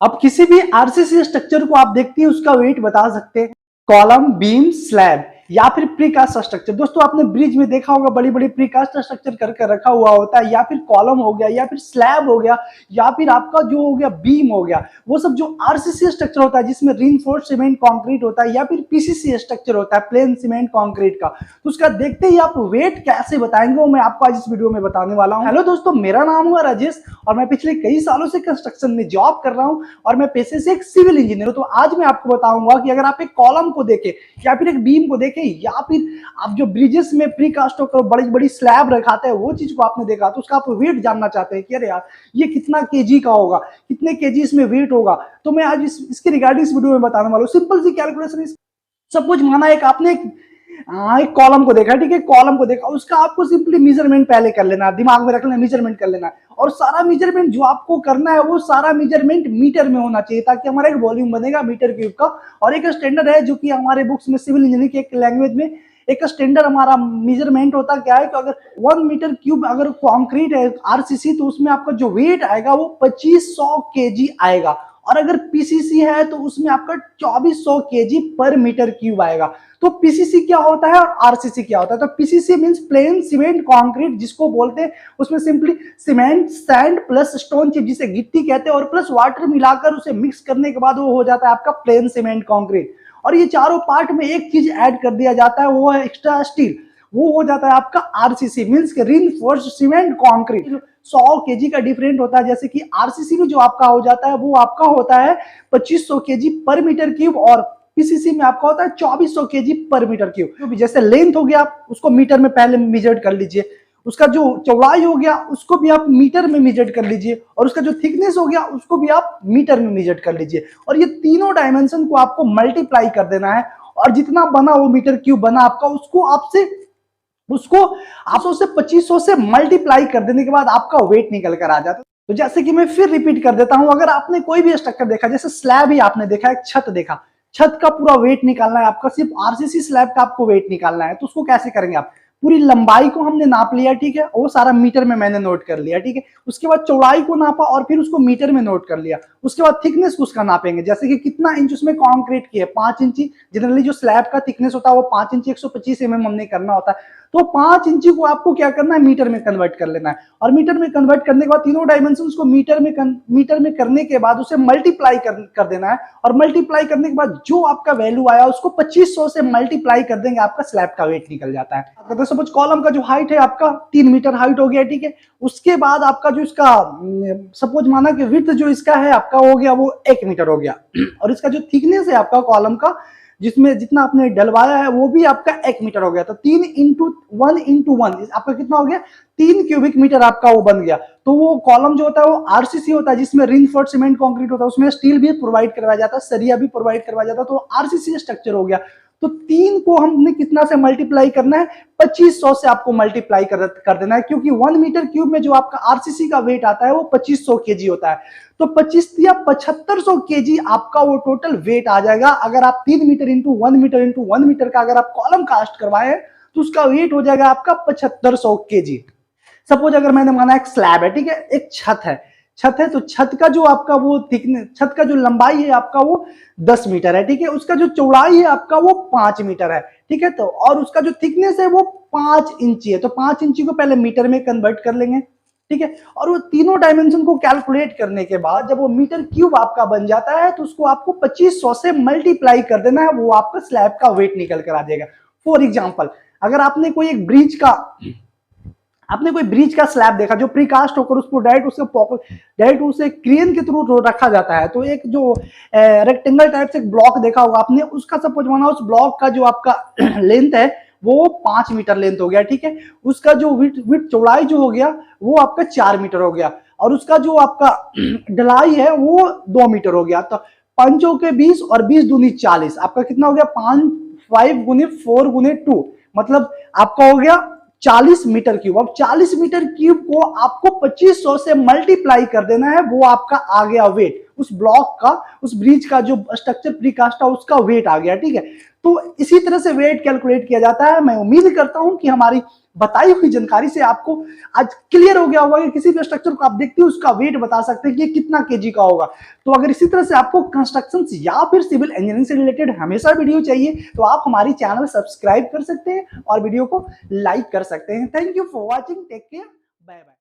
अब किसी भी आरसीसी स्ट्रक्चर को आप देखते हैं उसका वेट बता सकते हैं, कॉलम, बीम, स्लैब या फिर प्रीकास्ट स्ट्रक्चर। दोस्तों आपने ब्रिज में देखा होगा बड़ी बड़ी प्रीकास्ट स्ट्रक्चर करके रखा हुआ होता है, या फिर कॉलम हो गया, या फिर स्लैब हो गया, या फिर आपका जो हो गया बीम हो गया। वो सब जो आरसीसी स्ट्रक्चर होता है जिसमें रीइंफोर्स्ड सीमेंट कंक्रीट होता है, या फिर पीसीसी स्ट्रक्चर होता है प्लेन सीमेंट कंक्रीट का, तो उसका देखते ही आप वेट कैसे बताएंगे वो मैं आपको आज इस वीडियो में बताने वाला हूं। हेलो दोस्तों, मेरा नाम हुआ राजेश और मैं पिछले कई सालों से कंस्ट्रक्शन में जॉब कर रहा हूं और मैं पेशे से एक सिविल इंजीनियर हूं। तो आज मैं आपको बताऊंगा कि अगर आप एक कॉलम को देखें या फिर एक बीम को देखें, या फिर आप जो ब्रिजेस में प्रीकास्ट होकर बड़ी बड़ी स्लैब रखाते हैं वो चीज को आपने देखा, तो उसका आप वेट जानना चाहते हैं कि अरे यार ये कितना केजी का होगा, कितने केजी इसमें वेट होगा, तो मैं आज इसके रिगार्डिंग इस वीडियो में बताने वाला हूँ। सिंपल सी कैलकुलेशन। सपोज माना आपने एक कॉलम को देखा, ठीक है, कॉलम को देखा, उसका आपको सिंपली मेजरमेंट पहले कर लेना, दिमाग में रख लेना, मेजरमेंट कर लेना, और सारा मेजरमेंट जो आपको करना है वो सारा मेजरमेंट मीटर में होना चाहिए, ताकि हमारा एक वॉल्यूम बनेगा मीटर क्यूब का। और एक स्टैंडर्ड है जो कि हमारे बुक्स में सिविल इंजीनियरिंग के एक लैंग्वेज में एक स्टैंडर्ड हमारा मेजरमेंट होता क्या है कि अगर 1 मीटर क्यूब अगर कंक्रीट है आरसीसी, तो उसमें आपका जो वेट आएगा वो 2500 केजी आएगा, और अगर पीसीसी है तो उसमें आपका 2400 केजी पर मीटर क्यूब आएगा। तो पीसीसी क्या होता है और आरसीसी क्या होता है? तो PCC means plane cement concrete, जिसको बोलते हैं उसमें simply cement, sand plus stone chip जिसे गिट्टी कहते हैं और प्लस वाटर मिलाकर उसे मिक्स करने के बाद वो हो जाता है आपका प्लेन सीमेंट कंक्रीट। और ये चारों पार्ट में एक चीज ऐड कर दिया जाता है, वो है एक्स्ट्रा स्टील, वो हो जाता है आपका RCC means reinforced cement concrete. 100 KG का डिफरेंट होता है, जैसे कि आरसीसी में जो आपका हो जाता है वो आपका होता है 2500 केजी पर मीटर क्यूब, और पीसीसी में आपका होता है 2400 केजी पर मीटर क्यूब। जैसे लेंथ हो गया उसको मीटर में पहले मेजर कर लीजिए, उसका जो चौड़ाई हो गया उसको भी आप मीटर में मेजर कर लीजिए, और उसका जो थिकनेस हो गया उसको भी आप मीटर में मेजर कर लीजिए, और ये तीनों डायमेंशन को आपको मल्टीप्लाई कर देना है, और जितना बना वो मीटर क्यूब बना आपका उसको 800 से 2500 से मल्टीप्लाई कर देने के बाद आपका वेट निकल कर आ जाता है। तो जैसे कि मैं फिर रिपीट कर देता हूं, अगर आपने कोई भी स्ट्रक्चर देखा, जैसे स्लैब ही आपने देखा, एक छत देखा, छत का पूरा वेट निकालना है आपका, सिर्फ आरसीसी स्लैब का आपको वेट निकालना है, तो उसको कैसे करेंगे आप? पूरी लंबाई को हमने नाप लिया, ठीक है, वो सारा मीटर में मैंने नोट कर लिया, ठीक है, उसके बाद चौड़ाई को नापा और फिर उसको मीटर में नोट कर लिया, उसके बाद थिकनेस उसका नापेंगे, जैसे कि कितना इंच उसमें कंक्रीट की है, 5 इंची। जनरली जो स्लैब का थिकनेस होता है वो 5 इंची 125 mm हमने करना होता है, तो 5 इंची को आपको क्या करना है, मीटर में कन्वर्ट कर लेना है, और मीटर में कन्वर्ट करने के बाद तीनों डायमेंशन को मीटर में करने के बाद उसे मल्टीप्लाई कर देना है, और मल्टीप्लाई करने के बाद जो आपका वैल्यू आया उसको 2500 से मल्टीप्लाई कर देंगे, आपका स्लैब का वेट निकल जाता है। तो सपोज कॉलम का जो हाइट है आपका 3 मीटर हाइट हो गया, ठीक है, उसके बाद आपका जो इसका सपोज माना कि विड्थ जो इसका है आपका हो गया वो 1 मीटर हो गया, और इसका जो थिकनेस है आपका कॉलम का जिसमें जितना आपने डलवाया है वो भी आपका 1 मीटर हो गया, तो 3 इंटू 1 आपका कितना हो गया, 3 क्यूबिक मीटर आपका वो बन गया। तो वो कॉलम जो होता है वो आरसीसी होता है जिसमें रीइंफोर्स्ड सीमेंट कंक्रीट होता है, उसमें स्टील भी प्रोवाइड करवाया जाता है, सरिया भी प्रोवाइड करवाया जाता है, तो आरसीसी स्ट्रक्चर हो गया। तो 3 को हमने कितना से मल्टीप्लाई करना है, 2500 से आपको मल्टीप्लाई कर देना है, क्योंकि 1 मीटर क्यूब में जो आपका आरसीसी का वेट आता है वो 2500 केजी होता है, तो 25 या 7500 केजी आपका वो टोटल वेट आ जाएगा। अगर आप 3 मीटर इंटू 1 मीटर का अगर आप कॉलम कास्ट करवाए तो उसका वेट हो जाएगा आपका 7500 केजी। सपोज अगर मैंने माना एक स्लैब है, ठीक है, एक छत है तो छत का जो आपका वो थिकनेस, छत का जो लंबाई है आपका वो 10 मीटर है, ठीक है, उसका जो चौड़ाई है आपका वो 5 मीटर है, ठीक है, तो और उसका जो थिकनेस है वो 5 इंची है, तो 5 इंची को पहले मीटर में कन्वर्ट कर लेंगे, ठीक है, और वो तीनों डायमेंशन को कैलकुलेट करने के बाद जब वो मीटर क्यूब आपका बन जाता है तो उसको आपको 2500 से मल्टीप्लाई कर देना है, वो आपका स्लैब का वेट निकल कर आ जाएगा। फॉर एग्जाम्पल, अगर आपने कोई ब्रिज का स्लैब देखा जो प्रीकास्ट होकर उसको डायरेक्ट उसे क्रेन के थ्रू रखा जाता है, तो एक जो रेक्टेंगल टाइप से ब्लॉक देखा होगा आपने, उसका सपोज माना उस ब्लॉक का जो आपका लेंथ है वो 5 मीटर लेंथ हो गया, ठीक है, उसका जो विड्थ चौड़ाई जो हो गया वो आपका 4 मीटर हो गया, और उसका जो आपका ढलाई है वो 2 मीटर हो गया, तो 5 के 20 और 20 दूनी 40, आपका कितना हो गया, 5 गुने 4 गुने 2, मतलब आपका हो गया 40 मीटर क्यूब। अब 40 मीटर क्यूब को आपको 2500 से मल्टीप्लाई कर देना है, वो आपका आ गया वेट, उस ब्लॉक का, उस ब्रिज का जो स्ट्रक्चर प्रीकास्ट था उसका वेट आ गया, ठीक है। तो इसी तरह से वेट कैलकुलेट किया जाता है। मैं उम्मीद करता हूं कि हमारी बताई हुई जानकारी से आपको आज क्लियर हो गया होगा कि किसी भी स्ट्रक्चर को आप देखते हो उसका वेट बता सकते हैं कि कितना केजी का होगा। तो अगर इसी तरह से आपको कंस्ट्रक्शन या फिर सिविल इंजीनियरिंग से रिलेटेड हमेशा वीडियो चाहिए तो आप हमारी चैनल सब्सक्राइब कर सकते हैं और वीडियो को लाइक कर सकते हैं। Thank you for watching, take care, bye bye.